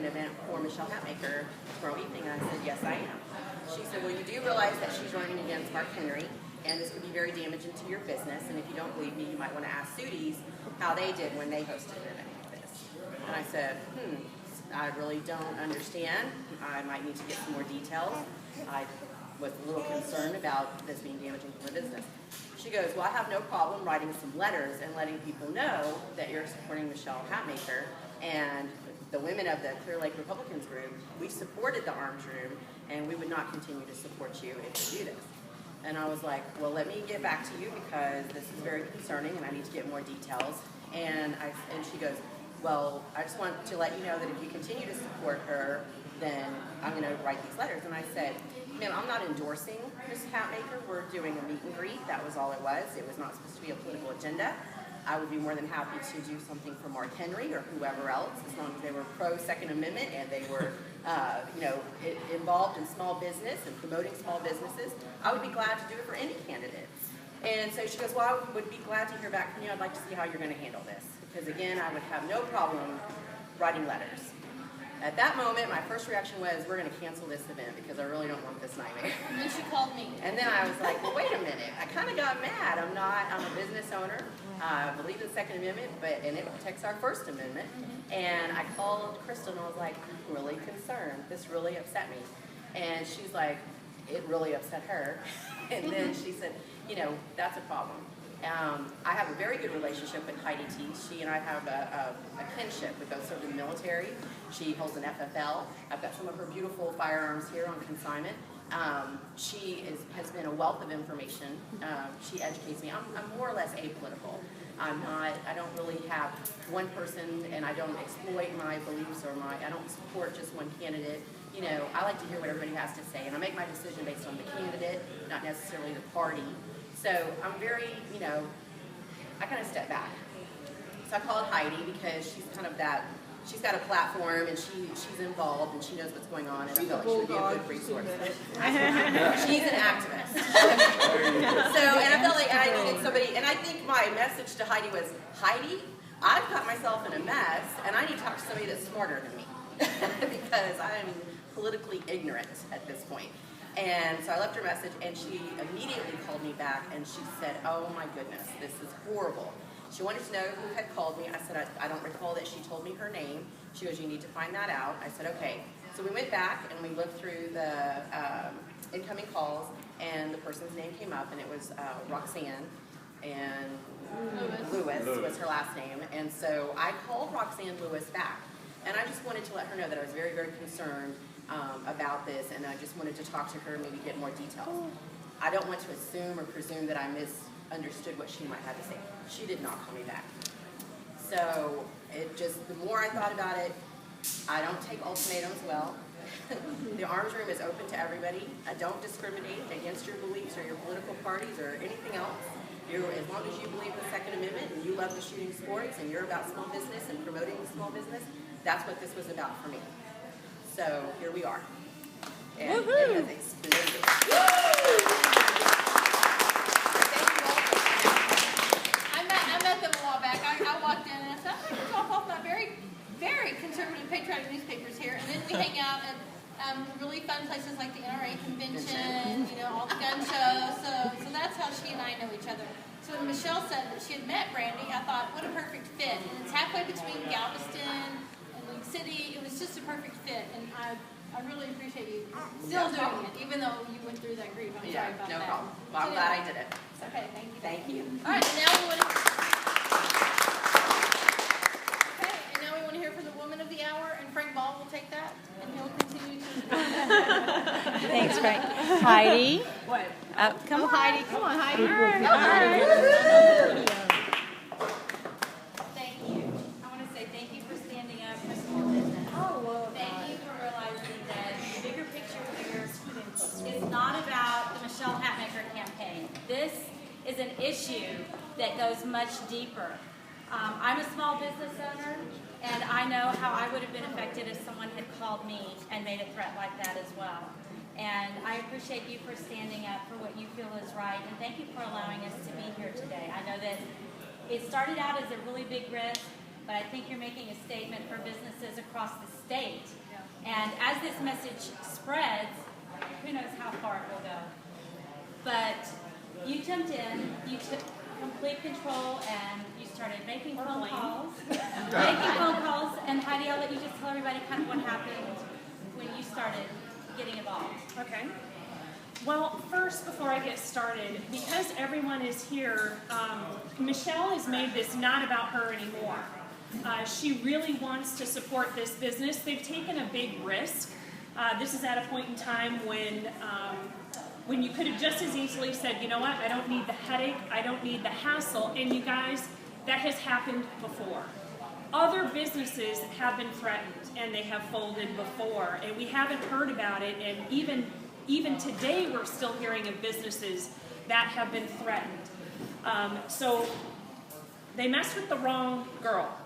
an event for Michelle Hatmaker tomorrow evening. And I said, yes, I am. She said, well, you do realize that she's running against Mark Henry, and this could be very damaging to your business. And if you don't believe me, you might want to ask Sudie's how they did when they hosted an event like this. And I said, I really don't understand. I might need to get some more details. I was a little concerned about this being damaging to my business. She goes, well, I have no problem writing some letters and letting people know that you're supporting Michelle Hatmaker. And the women of the Clear Lake Republicans group, we supported the arms room, and we would not continue to support you if you do this. And I was like, well, let me get back to you because this is very concerning and I need to get more details. And she goes, well, I just want to let you know that if you continue to support her, then I'm going to write these letters. And I said, ma'am, I'm not endorsing Ms. Hatmaker. We're doing a meet and greet. That was all it was. It was not supposed to be a political agenda. I would be more than happy to do something for Mark Henry or whoever else, as long as they were pro-Second Amendment and they were, involved in small business and promoting small businesses. I would be glad to do it for any candidate. And so she goes, well, I would be glad to hear back from you. I'd like to see how you're going to handle this. Because again, I would have no problem writing letters. At that moment, my first reaction was, we're going to cancel this event because I really don't want this nightmare. And then she called me. And then I was like, well, wait a minute. I kind of got mad. I'm a business owner. I believe in the Second Amendment, and it protects our First Amendment. And I called Crystal and I was like, I'm really concerned. This really upset me. And she's like, it really upset her. And then she said, that's a problem. I have a very good relationship with Heidi T. She and I have a kinship. We both served in the military. She holds an FFL. I've got some of her beautiful firearms here on consignment. She has been a wealth of information. She educates me. I'm more or less apolitical. I don't really have one person, and I don't exploit my beliefs I don't support just one candidate. I like to hear what everybody has to say, and I make my decision based on the candidate, not necessarily the party. So I'm very, I kind of step back. So I called Heidi because she's kind of she's got a platform and she's involved and she knows what's going on, and I felt like she would be a good resource. She's an activist. And I felt like I needed somebody, and I think my message to Heidi was, Heidi, I've got myself in a mess and I need to talk to somebody that's smarter than me because I'm politically ignorant at this point. And so I left her a message, and she immediately called me back, and she said, oh my goodness, this is horrible. She wanted to know who had called me. I said, I don't recall that she told me her name. She goes, you need to find that out. I said, okay. So we went back, and we looked through the incoming calls, and the person's name came up, and it was Roxanne, and Lewis was her last name. And so I called Roxanne Lewis back, and I just wanted to let her know that I was very, very concerned about this, and I just wanted to talk to her and maybe get more details. I don't want to assume or presume that I misunderstood what she might have to say. She did not call me back. So the more I thought about it, I don't take ultimatums well. The arms room is open to everybody. I don't discriminate against your beliefs or your political parties or anything else. As long as you believe in the Second Amendment and you love the shooting sports and you're about small business and promoting the small business, that's what this was about for me. So here we are. And it has exploded. I met them a while back. I walked in and I said, I'm going to drop off my very, very conservative patriotic newspapers here. And then we hang out at really fun places like the NRA convention, all the gun shows. So that's how she and I know each other. So when Michelle said that she had met Brandy, I thought, what a perfect fit. And it's halfway between Galveston and League City. It was just a perfect fit. And I really appreciate you still doing it, even though you went through that grief. I'm sorry about that. No problem. Well, I'm glad I did it. Okay, thank you. Thank you. All right, now we want to... Okay, and now we want to hear from the woman of the hour, and Frank Ball will take that, and he'll continue to... Thanks, Frank. Heidi. What? Come on, Heidi. Come on, Heidi. All right. Thank you. I want to say thank you for standing up for small business. Thank you for realizing that the bigger picture here is not about the Michelle Hatmaker campaign. This is an issue that goes much deeper. I'm a small business owner, and I know how I would have been affected if someone had called me and made a threat like that as well. And I appreciate you for standing up for what you feel is right, and thank you for allowing us to be here today. I know that it started out as a really big risk, but I think you're making a statement for businesses across the state this message spreads, who knows how far it will go. But you jumped in, you took complete control, and you started making phone calls. And Heidi, I'll let you just tell everybody kind of what happened when you started getting involved. Okay. Well, first, before I get started, because everyone is here, Michelle has made this not about her anymore. She really wants to support this business. They've taken a big risk. This is at a point in time when you could have just as easily said, you know what, I don't need the headache, I don't need the hassle, and you guys, that has happened before. Other businesses have been threatened, and they have folded before, and we haven't heard about it, and even today we're still hearing of businesses that have been threatened. So they messed with the wrong girl.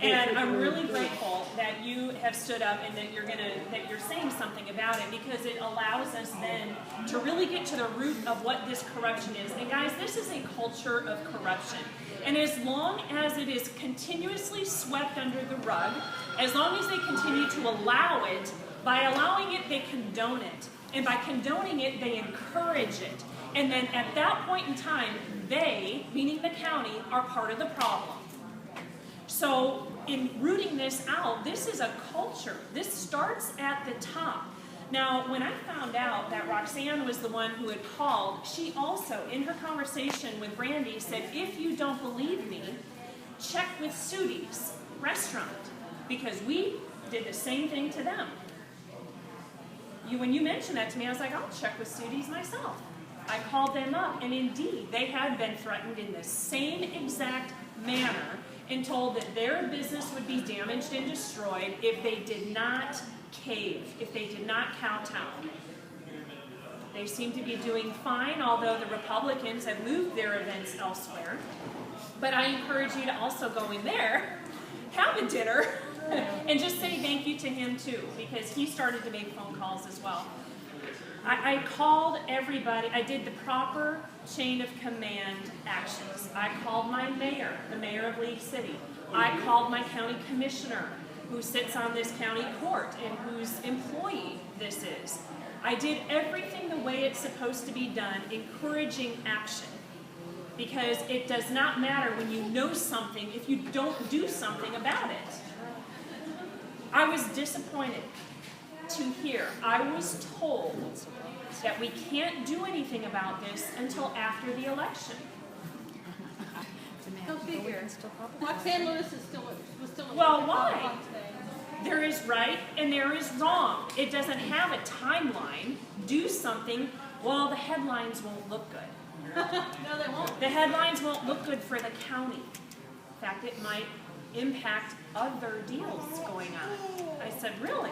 And I'm really grateful that you have stood up and that you're saying something about it, because it allows us then to really get to the root of what this corruption is. And guys, this is a culture of corruption. And as long as it is continuously swept under the rug, as long as they continue to allow it, by allowing it, they condone it. And by condoning it, they encourage it. And then at that point in time, they, meaning the county, are part of the problem. So in rooting this out, this is a culture. This starts at the top. Now, when I found out that Roxanne was the one who had called, she also, in her conversation with Brandy, said, if you don't believe me, check with Sudi's restaurant, because we did the same thing to them. When you mentioned that to me, I was like, I'll check with Sudi's myself. I called them up, and indeed, they had been threatened in the same exact manner and told that their business would be damaged and destroyed if they did not cave, if they did not kowtow. They seem to be doing fine, although the Republicans have moved their events elsewhere. But I encourage you to also go in there, have a dinner, and just say thank you to him too, because he started to make phone calls as well. I called everybody. I did the proper chain of command actions. I called my mayor, the mayor of League City. I called my county commissioner, who sits on this county court and whose employee this is. I did everything the way it's supposed to be done, encouraging action. Because it does not matter when you know something if you don't do something about it. I was disappointed to hear. I was told that we can't do anything about this until after the election. Go figure. Roxanne Lewis was still Well, why? There is right and there is wrong. It doesn't have a timeline. Do something. Well, the headlines won't look good. No, they won't. The headlines won't look good for the county. In fact, it might impact other deals going on. I said, really?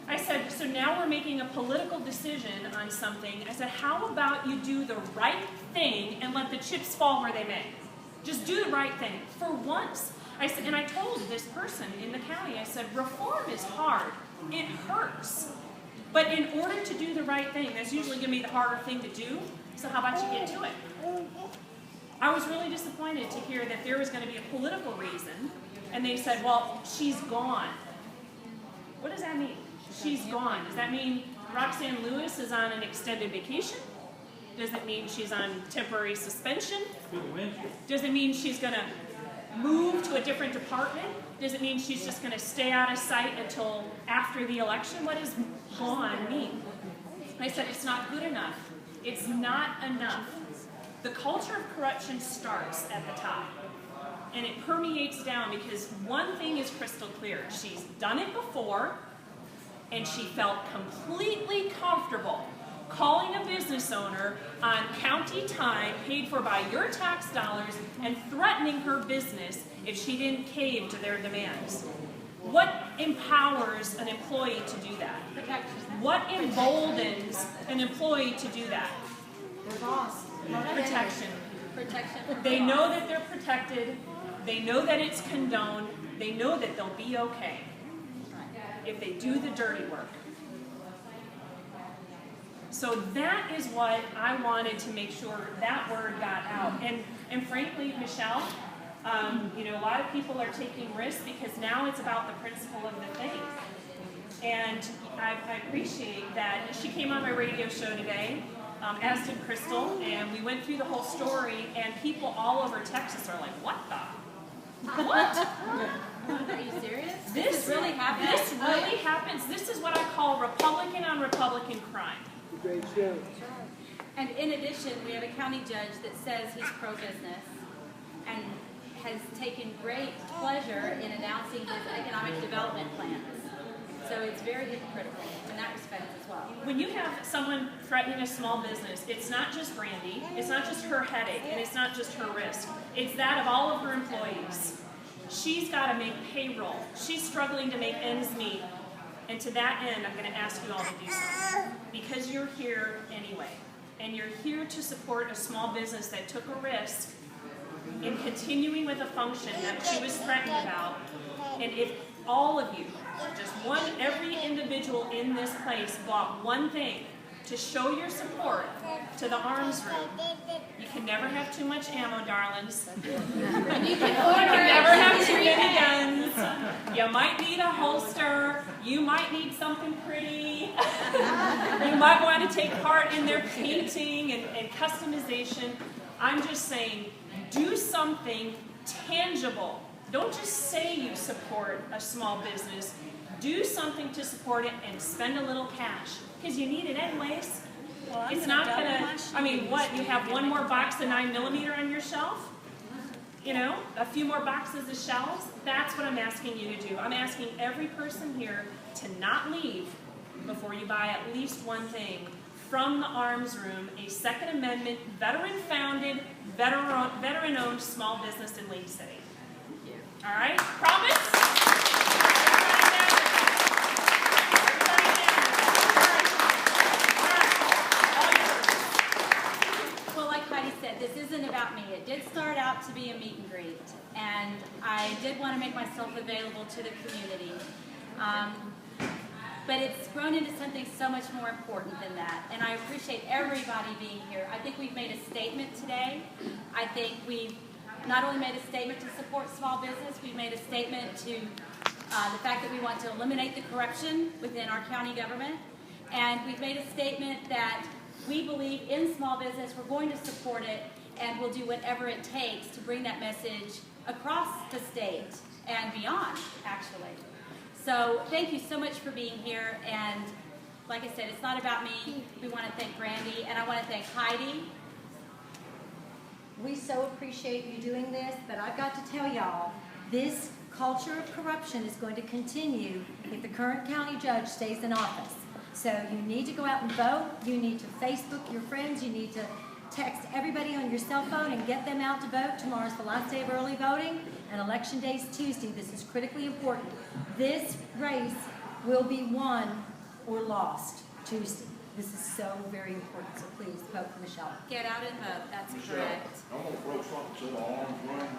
I said, so now we're making a political decision on something. I said, how about you do the right thing and let the chips fall where they may? Just do the right thing for once. I said, and I told this person in the county, I said, reform is hard. It hurts. But in order to do the right thing, that's usually going to be the harder thing to do. So how about you get to it? I was really disappointed to hear that there was going to be a political reason. And they said, well, she's gone. What does that mean? She's gone. Does that mean Roxanne Lewis is on an extended vacation? Does it mean she's on temporary suspension? Does it mean she's going to move to a different department? Does it mean she's just going to stay out of sight until after the election? What does gone mean? I said, it's not good enough. It's not enough. The culture of corruption starts at the top. And it permeates down because one thing is crystal clear. She's done it before, and she felt completely comfortable calling a business owner on county time paid for by your tax dollars and threatening her business if she didn't cave to their demands. What empowers an employee to do that? What emboldens an employee to do that? Protection. They know that they're protected. They know that it's condoned. They know that they'll be okay if they do the dirty work. So that is what I wanted to make sure that word got out. And frankly, Michelle, a lot of people are taking risks because now it's about the principle of the thing. And And I appreciate that she came on my radio show today, as did Crystal, and we went through the whole story, and people all over Texas are like, what the? What? Are you serious? This really happens? This really happens. This is what I call Republican on Republican crime. Great show. And in addition, we have a county judge that says he's pro-business and has taken great pleasure in announcing his economic development plans. So it's very hypocritical in that respect as well. When you have someone threatening a small business, it's not just Brandy, it's not just her headache, and it's not just her risk. It's that of all of her employees. She's got to make payroll. She's struggling to make ends meet. And to that end, I'm going to ask you all to do something. Because you're here anyway. And you're here to support a small business that took a risk in continuing with a function that she was threatened about. And if all of you, just every individual in this place bought one thing to show your support to the arms room. You can never have too much ammo, darlings. You can never have too many guns. You might need a holster. You might need something pretty. You might want to take part in their painting and customization. I'm just saying, do something tangible. Don't just say you support a small business. Do something to support it and spend a little cash. Because you need it anyways. Well, it's not gonna, I mean, what, you have one more box of 9mm on your shelf? You know, a few more boxes of shelves? That's what I'm asking you to do. I'm asking every person here to not leave before you buy at least one thing from the Arms Room, a Second Amendment, veteran-founded, veteran-owned small business in Lake City. All right? Promise? This isn't about me. It did start out to be a meet and greet, and I did want to make myself available to the community. But it's grown into something so much more important than that, and I appreciate everybody being here. I think we've made a statement today. I think we've not only made a statement to support small business, we've made a statement to the fact that we want to eliminate the corruption within our county government, and we've made a statement that we believe in small business, we're going to support it, and we'll do whatever it takes to bring that message across the state and beyond, actually. So thank you so much for being here, and like I said, it's not about me. We want to thank Brandy, and I want to thank Heidi. We so appreciate you doing this, but I've got to tell y'all, this culture of corruption is going to continue if the current county judge stays in office. So you need to go out and vote. You need to Facebook your friends. You need to text everybody on your cell phone and get them out to vote. Tomorrow's the last day of early voting, and Election Day is Tuesday. This is critically important. This race will be won or lost Tuesday. This is so very important, so please vote for Michelle. Get out and vote. That's Michelle, correct. I'm going to throw something to the arms ring.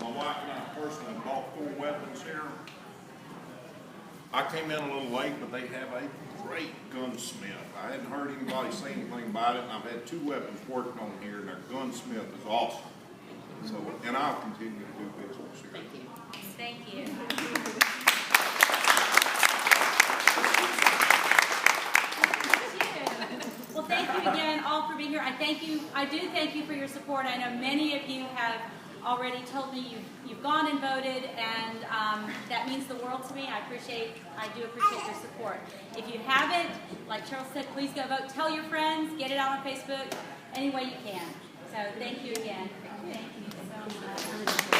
My wife and I personally bought 4 weapons here. I came in a little late, but they have a great gunsmith. I hadn't heard anybody say anything about it, and I've had 2 weapons working on here, and their gunsmith is awesome. So, and I'll continue to do business here. Thank you. Well, thank you again all for being here. I do thank you for your support. I know many of you have already told me you've gone and voted, and that means the world to me. I do appreciate your support. If you haven't, like Cheryl said, please go vote. Tell your friends, get it out on Facebook, any way you can. So thank you again. Thank you so much.